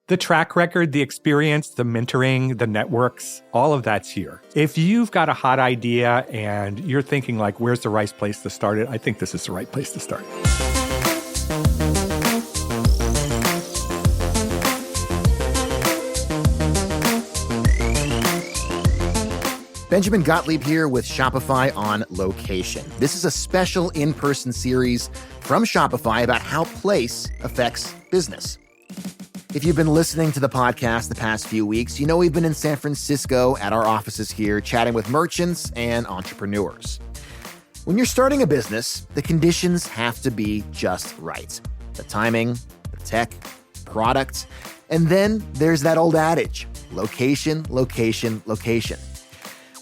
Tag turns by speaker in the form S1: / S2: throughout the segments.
S1: The track record, the experience, the mentoring, the networks, all of that's here. If you've got a hot idea and you're thinking like, where's the right place to start it? I think this is the right place to start.
S2: Benjamin Gottlieb here with Shopify on Location. This is a special in-person series from Shopify about how place affects business. If you've been listening to the podcast the past few weeks, you know we've been in San Francisco at our offices here chatting with merchants and entrepreneurs. When you're starting a business, the conditions have to be just right. The timing, the tech, product, and then there's that old adage, location, location, location.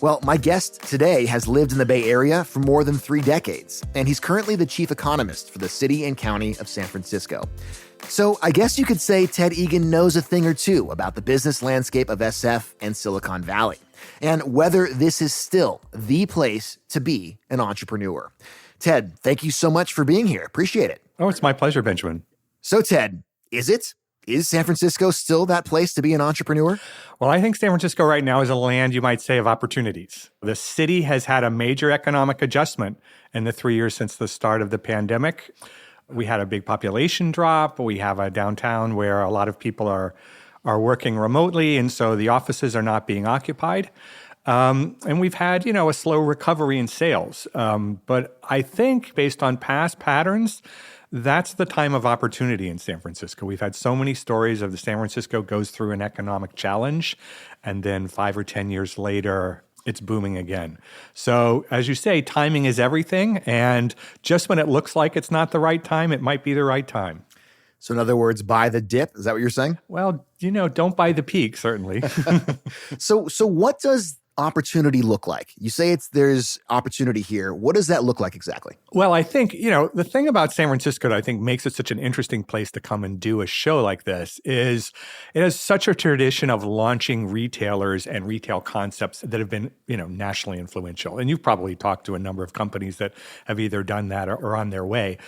S2: Well, my guest today has lived in the Bay Area for more than 3 decades, and he's currently the chief economist for the city and county of San Francisco. So I guess you could say Ted Egan knows a thing or two about the business landscape of SF and Silicon Valley, and whether this is still the place to be an entrepreneur. Ted, thank you so much for being here. Appreciate it.
S1: Oh, it's my pleasure, Benjamin.
S2: So Ted, is San Francisco still that place to be an entrepreneur?
S1: Well, I think San Francisco right now is a land, you might say, of opportunities. The city has had a major economic adjustment in the 3 years since the start of the pandemic. We had a big population drop. We have a downtown where a lot of people are working remotely, and so the offices are not being occupied. And we've had, a slow recovery in sales. But I think based on past patterns, that's the time of opportunity in San Francisco. We've had so many stories of the San Francisco goes through an economic challenge, and then 5 or 10 years later, it's booming again. So as you say, timing is everything. And just when it looks like it's not the right time, it might be the right time.
S2: So in other words, buy the dip. Is that what you're saying?
S1: Well, don't buy the peak, certainly.
S2: So what does opportunity look like? You say there's opportunity here. What does that look like exactly?
S1: Well, I think, the thing about San Francisco that I think makes it such an interesting place to come and do a show like this is it has such a tradition of launching retailers and retail concepts that have been, nationally influential. And you've probably talked to a number of companies that have either done that or on their way.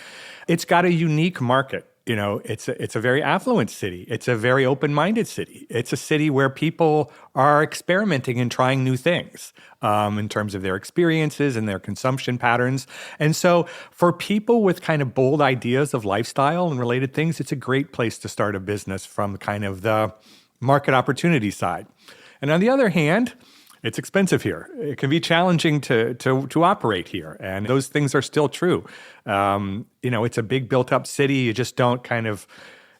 S1: It's got a unique market. It's a very affluent city. It's a very open-minded city. It's a city where people are experimenting and trying new things in terms of their experiences and their consumption patterns. And so for people with kind of bold ideas of lifestyle and related things, it's a great place to start a business from kind of the market opportunity side. And on the other hand, it's expensive here. It can be challenging to operate here. And those things are still true. It's a big built up city. You just don't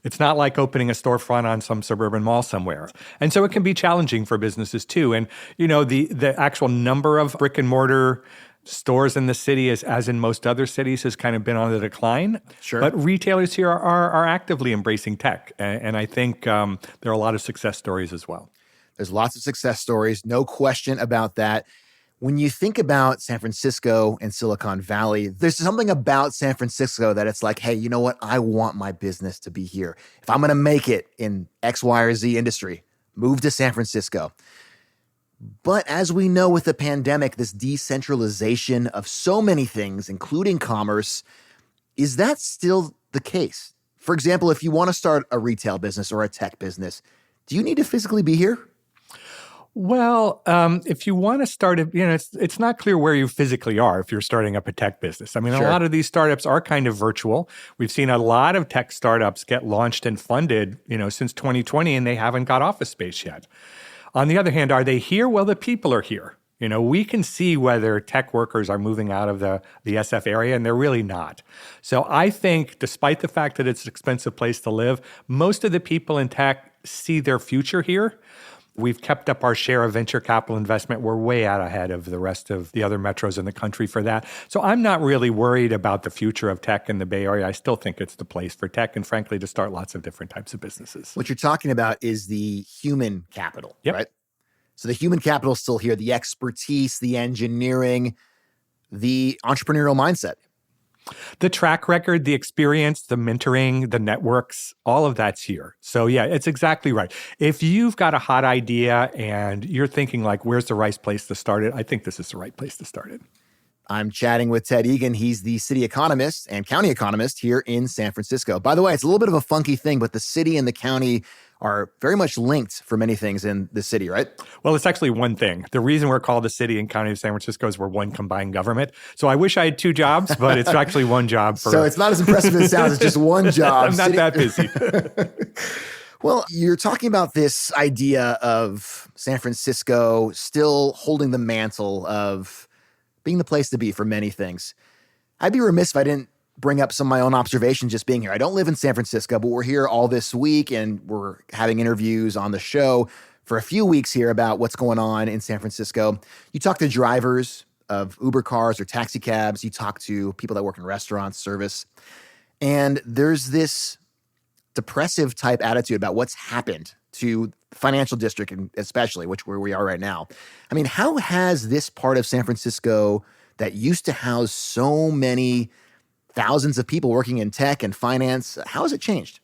S1: it's not like opening a storefront on some suburban mall somewhere. And so it can be challenging for businesses too. And, the actual number of brick and mortar stores in the city, as in most other cities, has kind of been on the decline.
S2: Sure.
S1: But retailers here are actively embracing tech. And I think there are a lot of success stories as well.
S2: There's lots of success stories, no question about that. When you think about San Francisco and Silicon Valley, there's something about San Francisco that it's like, hey, you know what? I want my business to be here. If I'm going to make it in X, Y, or Z industry, move to San Francisco. But as we know with the pandemic, this decentralization of so many things, including commerce, is that still the case? For example, if you want to start a retail business or a tech business, do you need to physically be here?
S1: Well, if you want to start it's not clear where you physically are if you're starting up a tech business. I mean,
S2: Sure.
S1: A lot of these startups are kind of virtual. We've seen a lot of tech startups get launched and funded, since 2020, and they haven't got office space yet. On the other hand, are they here? Well, the people are here. We can see whether tech workers are moving out of the SF area, and they're really not. So I think despite the fact that it's an expensive place to live, most of the people in tech see their future here. We've kept up our share of venture capital investment. We're way out ahead of the rest of the other metros in the country for that. So I'm not really worried about the future of tech in the Bay Area. I still think it's the place for tech and, frankly, to start lots of different types of businesses.
S2: What you're talking about is the human capital,
S1: Yep.
S2: right? So the human capital is still here, the expertise, the engineering, the entrepreneurial mindset.
S1: The track record, the experience, the mentoring, the networks, all of that's here. So yeah, it's exactly right. If you've got a hot idea and you're thinking like, where's the right place to start it? I think this is the right place to start it.
S2: I'm chatting with Ted Egan. He's the city economist and county economist here in San Francisco. By the way, it's a little bit of a funky thing, but the city and the county are very much linked for many things in the city, right?
S1: Well, it's actually one thing. The reason we're called the city and county of San Francisco is we're one combined government. So I wish I had two jobs, but it's actually one job.
S2: So it's not as impressive as it sounds. It's just one job.
S1: I'm not that busy.
S2: Well, you're talking about this idea of San Francisco still holding the mantle of being the place to be for many things. I'd be remiss if I didn't bring up some of my own observations just being here. I don't live in San Francisco, but we're here all this week and we're having interviews on the show for a few weeks here about what's going on in San Francisco. You talk to drivers of Uber cars or taxi cabs. You talk to people that work in restaurants, service. And there's this depressive type attitude about what's happened to the financial district, and especially where we are right now. I mean, how has this part of San Francisco that used to house so many thousands of people working in tech and finance, how has it changed?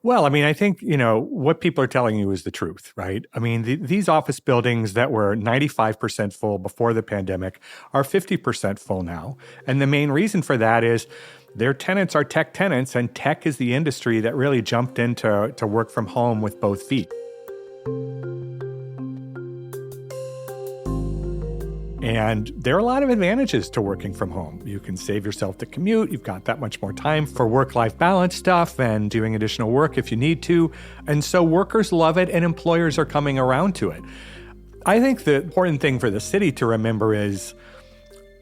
S1: Well, I mean, I think, what people are telling you is the truth, right? I mean, these office buildings that were 95% full before the pandemic are 50% full now. And the main reason for that is their tenants are tech tenants, and tech is the industry that really jumped into work from home with both feet. And there are a lot of advantages to working from home. You can save yourself the commute. You've got that much more time for work-life balance stuff and doing additional work if you need to. And so workers love it and employers are coming around to it. I think the important thing for the city to remember is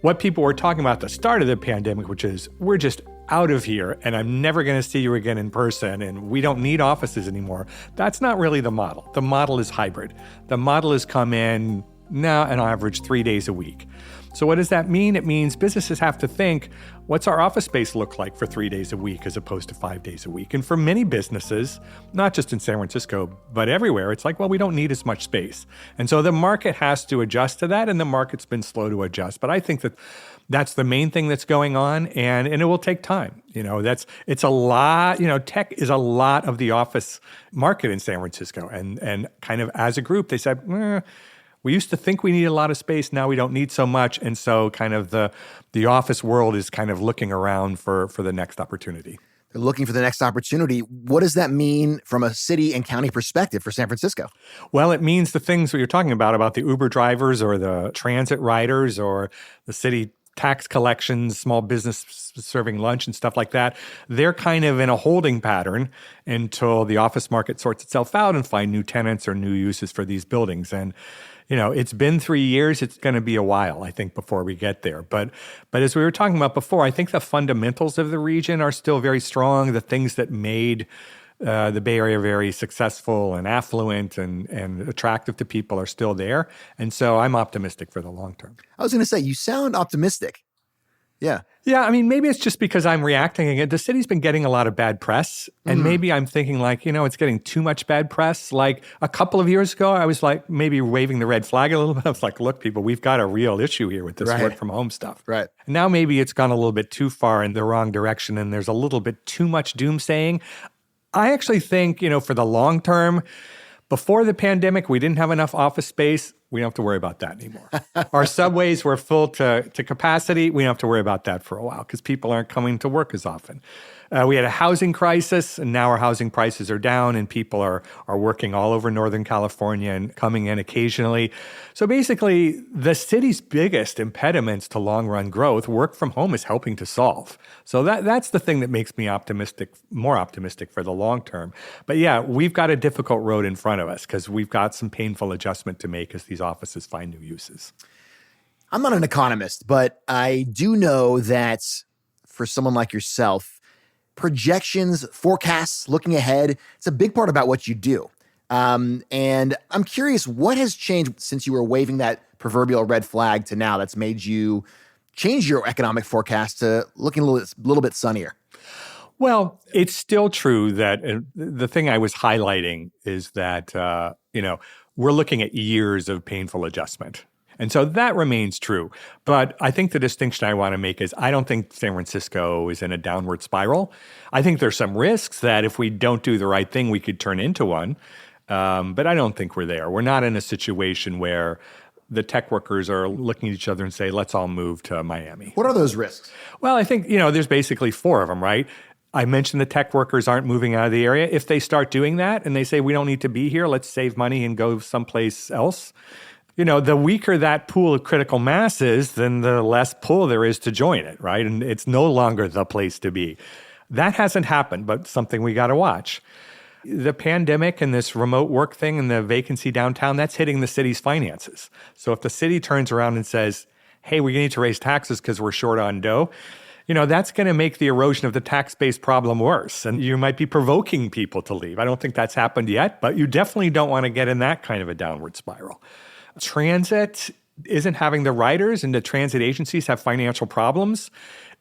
S1: what people were talking about at the start of the pandemic, which is we're just out of here and I'm never going to see you again in person and we don't need offices anymore. That's not really the model. The model is hybrid. The model is come in now on average 3 days a week. So what does that mean? It means businesses have to think, what's our office space look like for 3 days a week as opposed to 5 days a week? And for many businesses, not just in San Francisco, but everywhere, it's like, well, we don't need as much space. And so the market has to adjust to that, and the market's been slow to adjust. But I think that that's the main thing that's going on, and it will take time. It's a lot, tech is a lot of the office market in San Francisco. And kind of as a group, they said, we used to think we need a lot of space. Now we don't need so much. And so kind of the office world is kind of looking around for the next opportunity.
S2: They're looking for the next opportunity. What does that mean from a city and county perspective for San Francisco?
S1: Well, it means the things that you're talking about the Uber drivers or the transit riders or the city tax collections, small business serving lunch and stuff like that. They're kind of in a holding pattern until the office market sorts itself out and find new tenants or new uses for these buildings. And it's been 3 years. It's going to be a while, I think, before we get there. But as we were talking about before, I think the fundamentals of the region are still very strong. The things that made the Bay Area very successful and affluent and attractive to people are still there. And so I'm optimistic for the long term.
S2: I was going to say, you sound optimistic. Yeah.
S1: Yeah, I mean, maybe it's just because I'm reacting again. The city's been getting a lot of bad press, and maybe I'm thinking like, it's getting too much bad press. Like a couple of years ago, I was like maybe waving the red flag a little bit. I was like, look, people, we've got a real issue here with this work from home stuff.
S2: Right.
S1: And now maybe it's gone a little bit too far in the wrong direction, and there's a little bit too much doomsaying. I actually think, for the long term, before the pandemic, we didn't have enough office space. We don't have to worry about that anymore. Our subways were full to capacity. We don't have to worry about that for a while because people aren't coming to work as often. We had a housing crisis, and now our housing prices are down, and people are working all over Northern California and coming in occasionally. So basically, the city's biggest impediments to long-run growth, work from home is helping to solve. So that's the thing that makes me more optimistic for the long term. But yeah, we've got a difficult road in front of us because we've got some painful adjustment to make as these offices find new uses.
S2: I'm not an economist, but I do know that for someone like yourself, projections, forecasts, looking ahead, it's a big part about what you do. And I'm curious, what has changed since you were waving that proverbial red flag to now that's made you change your economic forecast to looking a little bit sunnier?
S1: Well, it's still true that the thing I was highlighting is that, we're looking at years of painful adjustment. And so that remains true. But I think the distinction I want to make is I don't think San Francisco is in a downward spiral. I think there's some risks that if we don't do the right thing, we could turn into one. But I don't think we're there. We're not in a situation where the tech workers are looking at each other and say, let's all move to Miami.
S2: What are those risks?
S1: Well, I think, there's basically four of them, right? I mentioned the tech workers aren't moving out of the area. If they start doing that and they say, we don't need to be here, let's save money and go someplace else, the weaker that pool of critical mass is, then the less pull there is to join it, right? And it's no longer the place to be. That hasn't happened, but something we got to watch. The pandemic and this remote work thing and the vacancy downtown, that's hitting the city's finances. So if the city turns around and says, hey, we need to raise taxes because we're short on dough, that's going to make the erosion of the tax base problem worse. And you might be provoking people to leave. I don't think that's happened yet, but you definitely don't want to get in that kind of a downward spiral. Transit isn't having the riders, and the transit agencies have financial problems.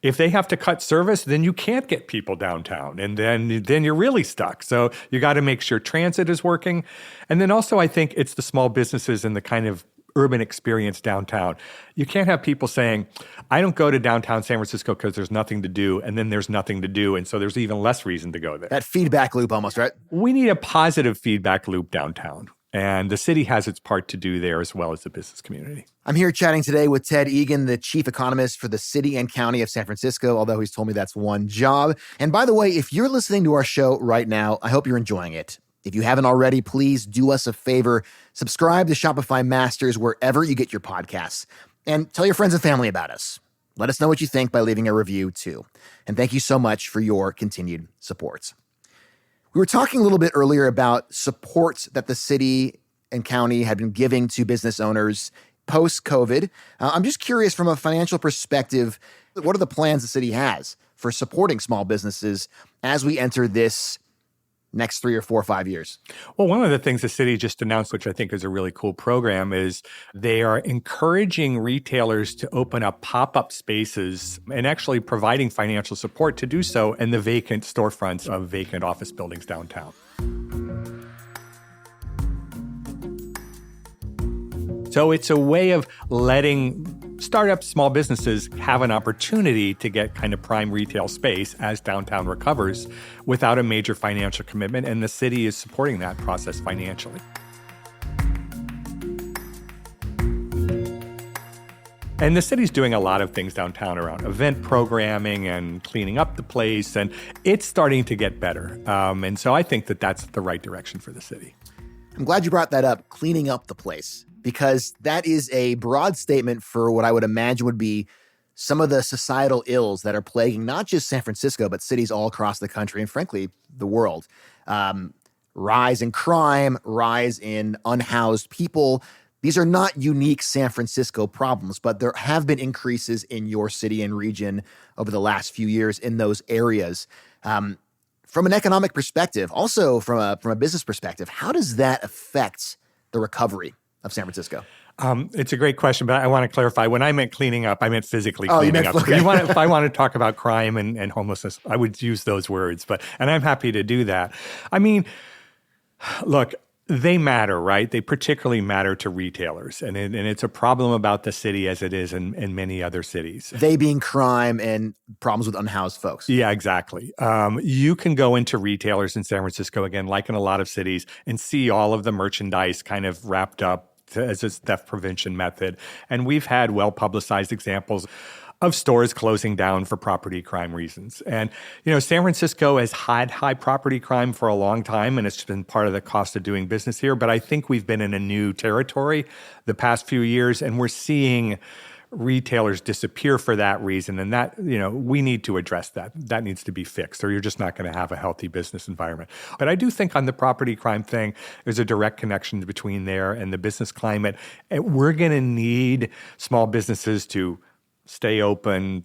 S1: If they have to cut service, then you can't get people downtown, and then you're really stuck. So you got to make sure transit is working. And then also I think it's the small businesses and the kind of urban experience downtown. You can't have people saying, I don't go to downtown San Francisco because there's nothing to do, and then there's nothing to do, and so there's even less reason to go there.
S2: That feedback loop almost, right?
S1: We need a positive feedback loop downtown, and the city has its part to do there as well as the business community.
S2: I'm here chatting today with Ted Egan, the chief economist for the city and county of San Francisco, although he's told me that's one job. And by the way, if you're listening to our show right now, I hope you're enjoying it. If you haven't already, please do us a favor. Subscribe to Shopify Masters wherever you get your podcasts. And tell your friends and family about us. Let us know what you think by leaving a review, too. And thank you so much for your continued support. We were talking a little bit earlier about support that the city and county had been giving to business owners post-COVID. I'm just curious, from a financial perspective, what are the plans the city has for supporting small businesses as we enter this next 3 or 4 or 5 years?
S1: Well, one of the things the city just announced, which I think is a really cool program, is they are encouraging retailers to open up pop-up spaces and actually providing financial support to do so in the vacant storefronts of vacant office buildings downtown. So it's a way of letting startup small businesses have an opportunity to get kind of prime retail space as downtown recovers without a major financial commitment, and the city is supporting that process financially. And the city's doing a lot of things downtown around event programming and cleaning up the place, and it's starting to get better. And so I think that that's the right direction for the city.
S2: I'm glad you brought that up, cleaning up the place, because that is a broad statement for what I would imagine would be some of the societal ills that are plaguing not just San Francisco, but cities all across the country and, frankly, the world. Rise in crime, rise in unhoused people. These are not unique San Francisco problems, but there have been increases in your city and region over the last few years in those areas. From an economic perspective, also from a business perspective, how does that affect the recovery of San Francisco?
S1: It's a great question, but I want to clarify. When I meant cleaning up, I meant physically cleaning up.
S2: Okay.
S1: If I want to talk about crime and homelessness, I would use those words, and I'm happy to do that. I mean, look, they matter, right? They particularly matter to retailers, and it's a problem about the city as it is in many other cities.
S2: They being crime and problems with unhoused folks.
S1: Yeah, exactly. You can go into retailers in San Francisco, again, like in a lot of cities, and see all of the merchandise kind of wrapped up as a theft prevention method. And we've had well-publicized examples of stores closing down for property crime reasons. And, San Francisco has had high property crime for a long time, and it's been part of the cost of doing business here. But I think we've been in a new territory the past few years, and we're seeing retailers disappear for that reason. And that, we need to address that. That needs to be fixed, or you're just not going to have a healthy business environment. But I do think on the property crime thing, there's a direct connection between there and the business climate. And we're going to need small businesses to stay open,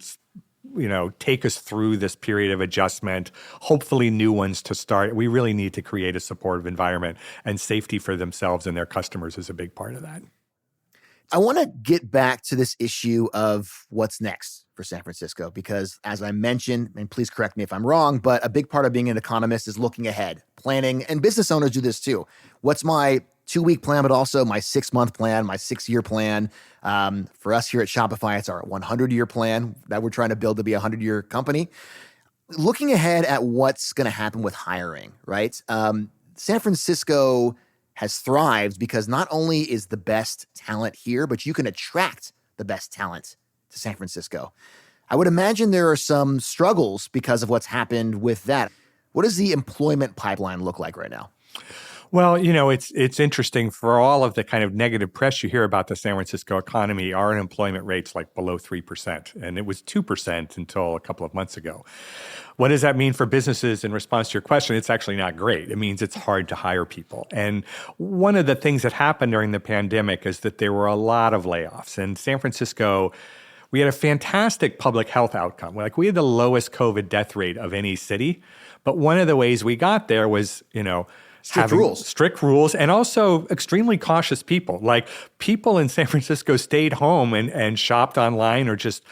S1: take us through this period of adjustment, hopefully new ones to start. We really need to create a supportive environment, and safety for themselves and their customers is a big part of that.
S2: I want to get back to this issue of what's next for San Francisco, because as I mentioned, and please correct me if I'm wrong, but a big part of being an economist is looking ahead, planning, and business owners do this too. What's my 2-week plan, but also my 6-month plan, my 6-year plan? For us here at Shopify, it's our 100-year plan that we're trying to build to be a 100-year company. Looking ahead at what's going to happen with hiring, right? San Francisco has thrived because not only is the best talent here, but you can attract the best talent to San Francisco. I would imagine there are some struggles because of what's happened with that. What does the employment pipeline look like right now?
S1: Well, it's interesting. For all of the kind of negative press you hear about the San Francisco economy, our unemployment rate's like below 3%, and it was 2% until a couple of months ago. What does that mean for businesses? In response to your question, it's actually not great. It means it's hard to hire people. And one of the things that happened during the pandemic is that there were a lot of layoffs. In San Francisco, we had a fantastic public health outcome. Like, we had the lowest COVID death rate of any city. But one of the ways we got there was, strict rules, and also extremely cautious people. Like, people in San Francisco stayed home and shopped online, or just,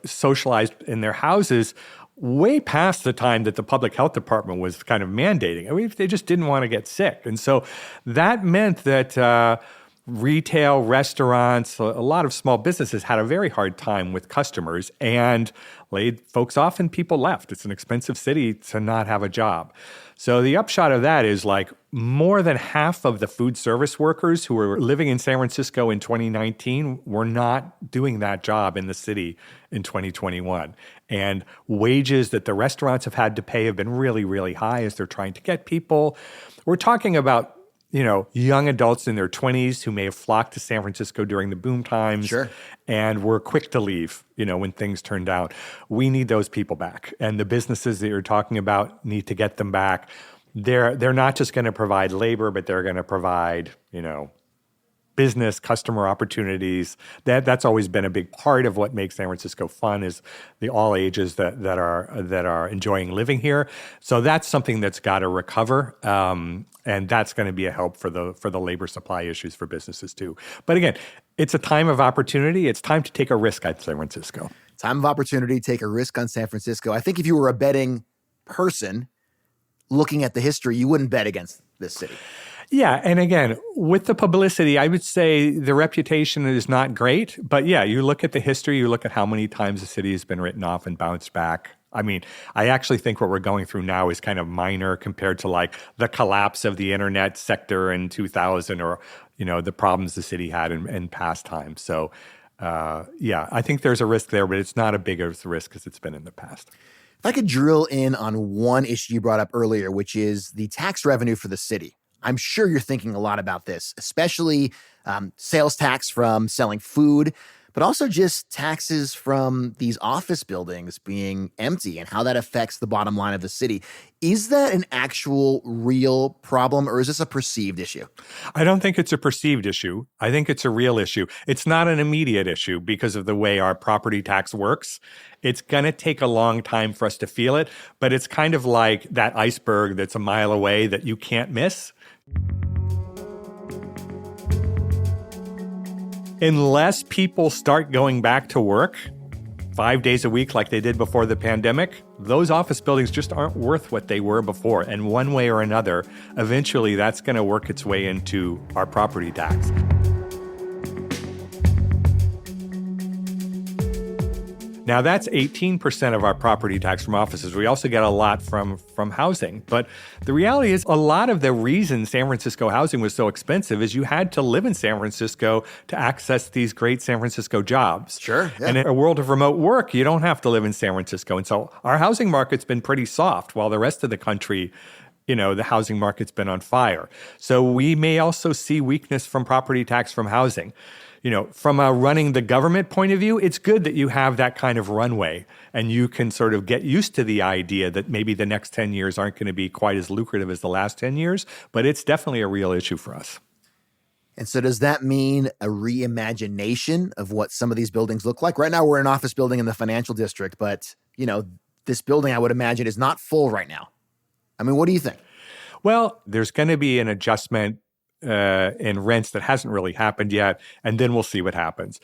S1: socialized in their houses way past the time that the public health department was kind of mandating. I mean, they just didn't want to get sick. And so that meant that retail, restaurants, a lot of small businesses had a very hard time with customers and laid folks off, and people left. It's an expensive city to not have a job. So the upshot of that is, like, more than half of the food service workers who were living in San Francisco in 2019 were not doing that job in the city in 2021. And wages that the restaurants have had to pay have been really, really high as they're trying to get people. We're talking about, young adults in their 20s who may have flocked to San Francisco during the boom times.
S2: Sure.
S1: And were quick to leave, when things turned down. We need those people back. And the businesses that you're talking about need to get them back. They're not just going to provide labor, but they're going to provide, business, customer opportunities. That's always been a big part of what makes San Francisco fun, is the all ages that are enjoying living here. So that's something that's got to recover. And that's going to be a help for the labor supply issues for businesses too. But again, it's a time of opportunity. It's time to take a risk on San Francisco.
S2: Time of opportunity, take a risk on San Francisco. I think if you were a betting person looking at the history, you wouldn't bet against this city.
S1: Yeah. And again, with the publicity, I would say the reputation is not great. But yeah, you look at the history, you look at how many times the city has been written off and bounced back. I mean, I actually think what we're going through now is kind of minor compared to, like, the collapse of the internet sector in 2000, or, the problems the city had in past times. So, yeah, I think there's a risk there, but it's not as big of a risk as it's been in the past.
S2: If I could drill in on one issue you brought up earlier, which is the tax revenue for the city. I'm sure you're thinking a lot about this, especially sales tax from selling food, but also just taxes from these office buildings being empty and how that affects the bottom line of the city. Is that an actual real problem, or is this a perceived issue?
S1: I don't think it's a perceived issue. I think it's a real issue. It's not an immediate issue because of the way our property tax works. It's going to take a long time for us to feel it, but it's kind of like that iceberg that's a mile away that you can't miss. Unless people start going back to work 5 days a week like they did before the pandemic, those office buildings just aren't worth what they were before. And one way or another, eventually that's going to work its way into our property tax. Now, that's 18% of our property tax from offices. We also get a lot from housing. But the reality is, a lot of the reason San Francisco housing was so expensive is you had to live in San Francisco to access these great San Francisco jobs.
S2: Sure. Yeah.
S1: And in a world of remote work, you don't have to live in San Francisco. And so our housing market's been pretty soft, while the rest of the country, the housing market's been on fire. So we may also see weakness from property tax from housing. From a running the government point of view, it's good that you have that kind of runway and you can sort of get used to the idea that maybe the next 10 years aren't going to be quite as lucrative as the last 10 years, but it's definitely a real issue for us.
S2: And so does that mean a reimagination of what some of these buildings look like? Right now, we're in an office building in the financial district, but, this building, I would imagine, is not full right now. I mean, what do you think?
S1: Well, there's going to be an adjustment in rents that hasn't really happened yet, and then we'll see what happens.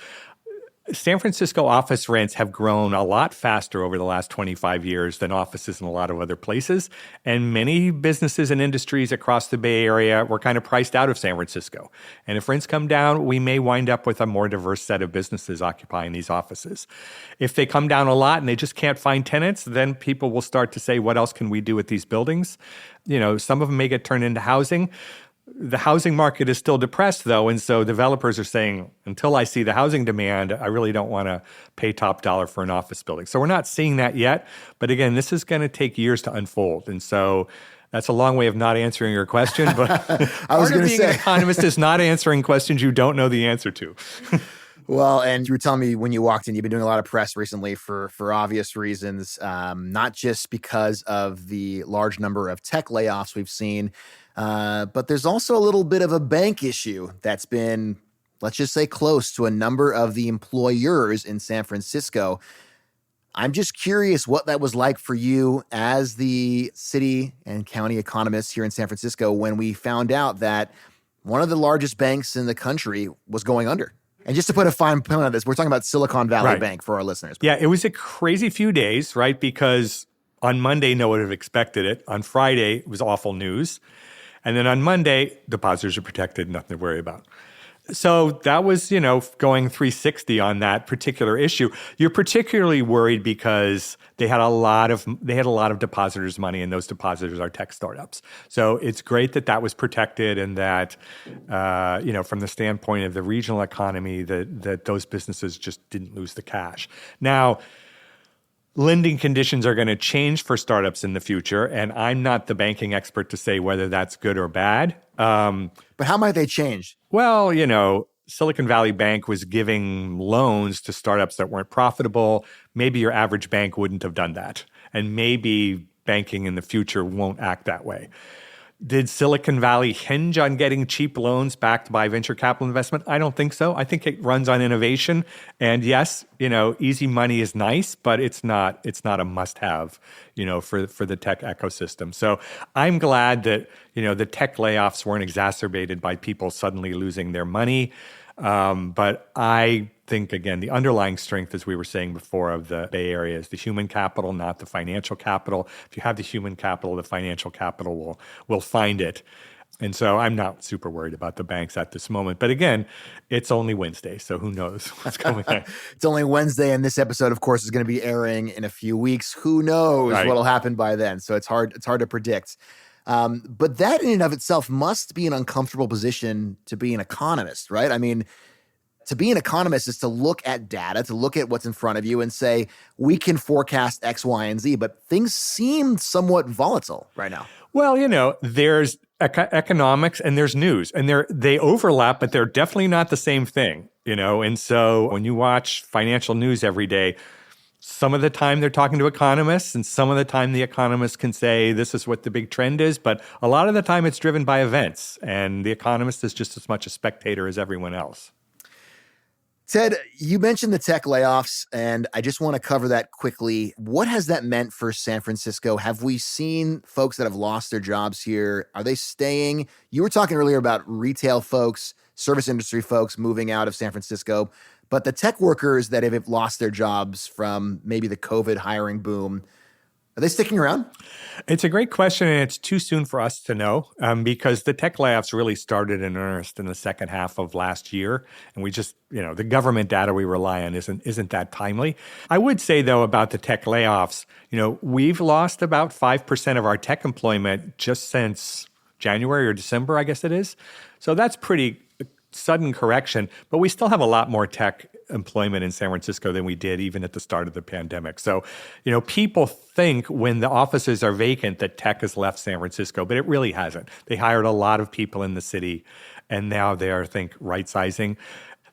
S1: San Francisco office rents have grown a lot faster over the last 25 years than offices in a lot of other places. And many businesses and industries across the Bay Area were kind of priced out of San Francisco. And if rents come down, we may wind up with a more diverse set of businesses occupying these offices. If they come down a lot and they just can't find tenants, then people will start to say, what else can we do with these buildings? You know, some of them may get turned into housing. The housing market is still depressed, though, and so developers are saying, until I see the housing demand, I really don't want to pay top dollar for an office building. So we're not seeing that yet. But again, this is going to take years to unfold. And so that's a long way of not answering your question. But part of being an economist is not answering questions you don't know the answer to.
S2: Well, and you were telling me when you walked in, you've been doing a lot of press recently for obvious reasons, not just because of the large number of tech layoffs we've seen, but there's also a little bit of a bank issue that's been, let's just say, close to a number of the employers in San Francisco. I'm just curious what that was like for you as the city and county economist here in San Francisco when we found out that one of the largest banks in the country was going under. And just to put a fine point on this, we're talking about Silicon Valley Bank for our listeners.
S1: Yeah, it was a crazy few days, right? Because on Monday, no one would have expected it. On Friday, it was awful news. And then on Monday, depositors are protected, nothing to worry about. So that was, going 360 on that particular issue. You're particularly worried because they had a lot of depositors' money, and those depositors are tech startups. So it's great that that was protected, and that, from the standpoint of the regional economy, that those businesses just didn't lose the cash. Now, lending conditions are going to change for startups in the future, and I'm not the banking expert to say whether that's good or bad.
S2: But how might they change?
S1: Well, Silicon Valley Bank was giving loans to startups that weren't profitable. Maybe your average bank wouldn't have done that. And maybe banking in the future won't act that way. Did Silicon Valley hinge on getting cheap loans backed by venture capital investment? I don't think so. I think it runs on innovation. And yes, easy money is nice, but it's not a must-have, for the tech ecosystem. So I'm glad that, the tech layoffs weren't exacerbated by people suddenly losing their money. But I think, again, the underlying strength, as we were saying before, of the Bay Area is the human capital, not the financial capital. If you have the human capital, the financial capital will find it. And so I'm not super worried about the banks at this moment. But again, it's only Wednesday, so who knows what's going on.
S2: It's only Wednesday, and this episode, of course, is going to be airing in a few weeks. Who knows what'll happen by then? So it's hard to predict. But that in and of itself must be an uncomfortable position to be an economist, right? I mean, to be an economist is to look at data, to look at what's in front of you and say, we can forecast X, Y, and Z, but things seem somewhat volatile right now.
S1: Well, there's economics and there's news, and they overlap, but they're definitely not the same thing, And so when you watch financial news every day, some of the time they're talking to economists, and some of the time the economists can say this is what the big trend is, but a lot of the time it's driven by events, and the economist is just as much a spectator as everyone else.
S2: Ted, you mentioned the tech layoffs, and I just want to cover that quickly. What has that meant for San Francisco? Have we seen folks that have lost their jobs here? Are they staying? You were talking earlier about retail folks, service industry folks moving out of San Francisco, but the tech workers that have lost their jobs from maybe the COVID hiring boom, are they sticking around?
S1: It's a great question, and it's too soon for us to know because the tech layoffs really started in earnest in the second half of last year. And we just, the government data we rely on isn't that timely. I would say, though, about the tech layoffs, we've lost about 5% of our tech employment just since January or December, I guess it is. So that's pretty sudden correction, but we still have a lot more tech employment in San Francisco than we did even at the start of the pandemic. So, people think when the offices are vacant that tech has left San Francisco, but it really hasn't. They hired a lot of people in the city, and now they are, I think, right-sizing.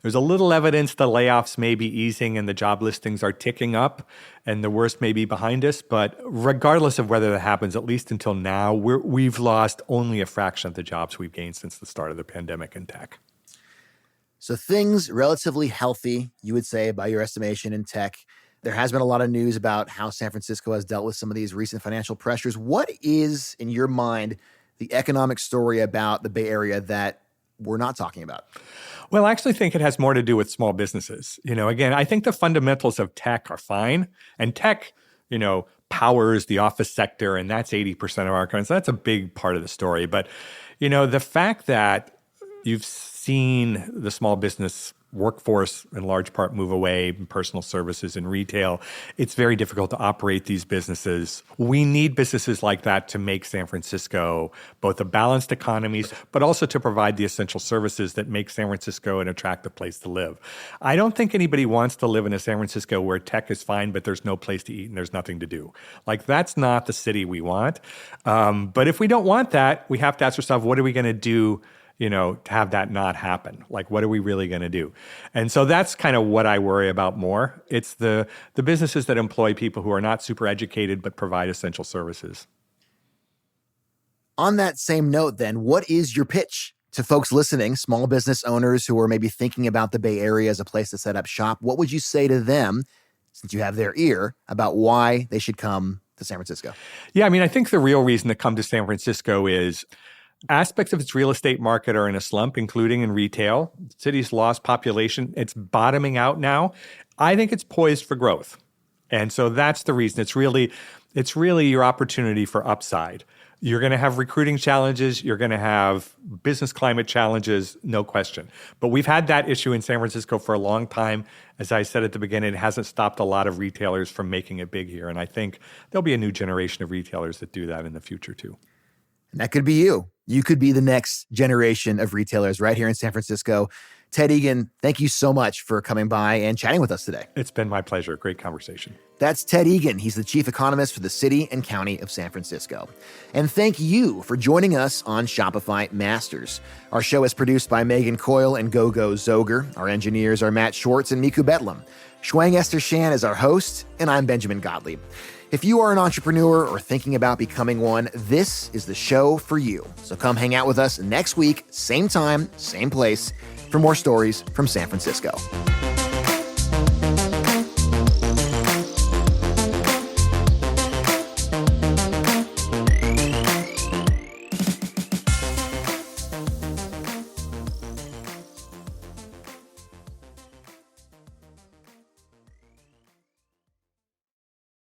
S1: There's a little evidence the layoffs may be easing and the job listings are ticking up, and the worst may be behind us. But regardless of whether that happens, at least until now, we've lost only a fraction of the jobs we've gained since the start of the pandemic in tech.
S2: So things relatively healthy, you would say, by your estimation, in tech. There has been a lot of news about how San Francisco has dealt with some of these recent financial pressures. What is, in your mind, the economic story about the Bay Area that we're not talking about?
S1: Well, I actually think it has more to do with small businesses. Again, I think the fundamentals of tech are fine. And tech, powers the office sector, and that's 80% of our economy. So that's a big part of the story. But, the fact that you've seen the small business workforce in large part move away, personal services and retail, it's very difficult to operate these businesses. We need businesses like that to make San Francisco both a balanced economy, but also to provide the essential services that make San Francisco an attractive place to live. I don't think anybody wants to live in a San Francisco where tech is fine, but there's no place to eat and there's nothing to do. Like, that's not the city we want. But if we don't want that, we have to ask ourselves, what are we going to do, to have that not happen? Like, what are we really going to do? And so that's kind of what I worry about more. It's the businesses that employ people who are not super educated but provide essential services.
S2: On that same note, then, what is your pitch to folks listening, small business owners who are maybe thinking about the Bay Area as a place to set up shop? What would you say to them, since you have their ear, about why they should come to San Francisco?
S1: Yeah, I think the real reason to come to San Francisco is aspects of its real estate market are in a slump, including in retail. The city's lost population. It's bottoming out now. I think it's poised for growth. And so that's the reason. It's really your opportunity for upside. You're going to have recruiting challenges. You're going to have business climate challenges, no question. But we've had that issue in San Francisco for a long time. As I said at the beginning, it hasn't stopped a lot of retailers from making it big here. And I think there'll be a new generation of retailers that do that in the future too.
S2: And that could be you. You could be the next generation of retailers right here in San Francisco. Ted Egan, thank you so much for coming by and chatting with us today.
S1: It's been my pleasure. Great conversation.
S2: That's Ted Egan. He's the chief economist for the city and county of San Francisco. And thank you for joining us on Shopify Masters. Our show is produced by Megan Coyle and Gogo Zoger. Our engineers are Matt Schwartz and Miku Bedlam. Shuang Esther Shan is our host, and I'm Benjamin Gottlieb. If you are an entrepreneur or thinking about becoming one, this is the show for you. So come hang out with us next week, same time, same place, for more stories from San Francisco.